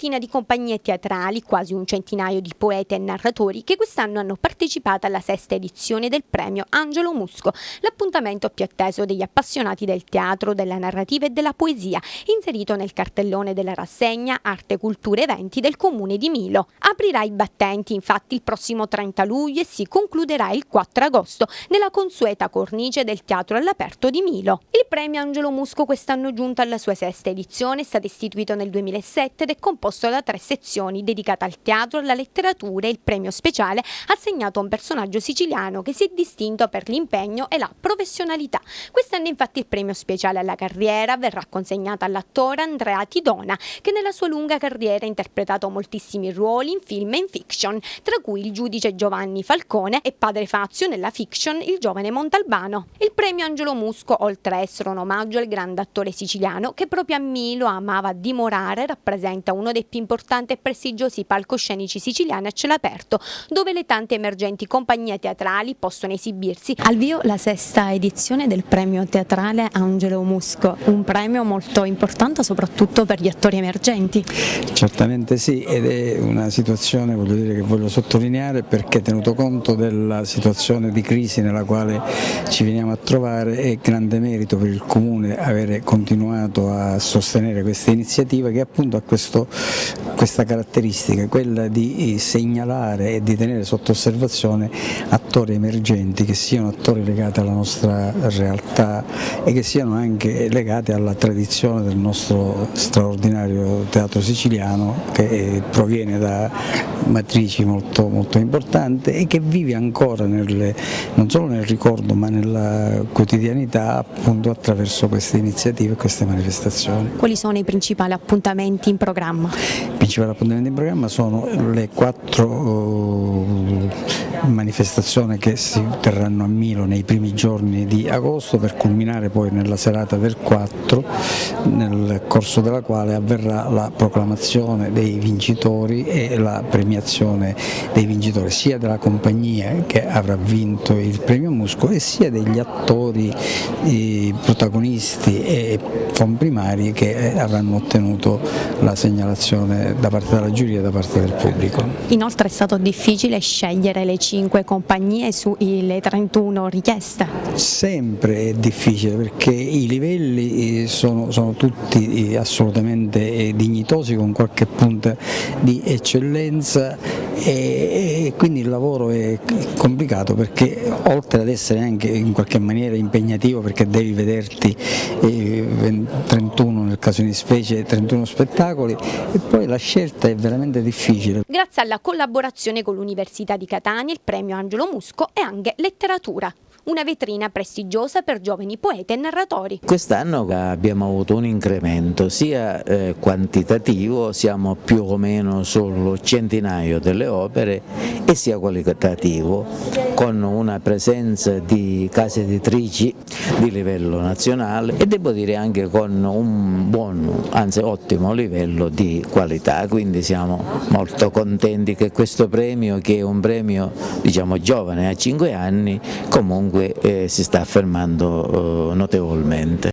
trentina di compagnie teatrali, quasi un centinaio di poeti e narratori che quest'anno hanno partecipato alla sesta edizione del premio Angelo Musco, l'appuntamento più atteso degli appassionati del teatro, della narrativa e della poesia, inserito nel cartellone della rassegna Arte, Cultura, Eventi del Comune di Milo. Aprirà i battenti infatti il prossimo 30 luglio e si concluderà il 4 agosto nella consueta cornice del Teatro all'Aperto di Milo. Il premio Angelo Musco quest'anno giunto alla sua sesta edizione, è stato istituito nel 2007 ed è composto da 3 sezioni dedicate al teatro, alla letteratura e il premio speciale assegnato a un personaggio siciliano che si è distinto per l'impegno e la professionalità. Quest'anno infatti il premio speciale alla carriera verrà consegnato all'attore Andrea Tidona, che nella sua lunga carriera ha interpretato moltissimi ruoli in film e in fiction, tra cui il giudice Giovanni Falcone e Padre Fazio nella fiction Il giovane Montalbano. Il premio Angelo Musco, oltre a essere un omaggio al grande attore siciliano che proprio a Milo amava dimorare, rappresenta uno dei più importanti e prestigiosi palcoscenici siciliani a cielo aperto, dove le tante emergenti compagnie teatrali possono esibirsi. Al vio la sesta edizione del premio teatrale Angelo Musco, un premio molto importante soprattutto per gli attori emergenti. Certamente sì, ed è una situazione, voglio dire, che voglio sottolineare, perché tenuto conto della situazione di crisi nella quale ci veniamo a trovare, è grande merito per il Comune avere continuato a sostenere questa iniziativa che appunto ha questa caratteristica, quella di segnalare e di tenere sotto osservazione attori emergenti, che siano attori legati alla nostra realtà e che siano anche legati alla tradizione del nostro straordinario teatro siciliano, che proviene da matrici molto, molto importanti e che vive ancora non solo nel ricordo ma nella quotidianità, appunto attraverso queste iniziative e queste manifestazioni. Quali sono i principali appuntamenti in programma? I principali appuntamenti in programma sono le 4 manifestazioni che si terranno a Milo nei primi giorni di agosto, per culminare poi nella serata del 4, nel corso della quale avverrà la proclamazione dei vincitori e la premiazione dei vincitori, sia della compagnia che avrà vinto il premio Musco e sia degli attori protagonisti e comprimari che avranno ottenuto la segnalazione da parte della giuria e da parte del pubblico. Inoltre è stato difficile scegliere le 5 compagnie sulle 31 richieste? Sempre è difficile, perché i livelli sono tutti assolutamente dignitosi, con qualche punta di eccellenza, e quindi il lavoro è complicato, perché oltre ad essere anche in qualche maniera impegnativo, perché devi vederti 31 nel caso di specie, 31 spettacoli, e poi la scelta è veramente difficile. Grazie alla collaborazione con l'Università di Catania, il premio Angelo Musco è anche letteratura, una vetrina prestigiosa per giovani poeti e narratori. Quest'anno abbiamo avuto un incremento sia quantitativo, siamo più o meno sul centinaio delle opere, e sia qualitativo, con una presenza di case editrici di livello nazionale e devo dire anche con un buon, anzi ottimo livello di qualità, quindi siamo molto contenti che questo premio, che è un premio diciamo giovane, a 5 anni, comunque si sta affermando notevolmente.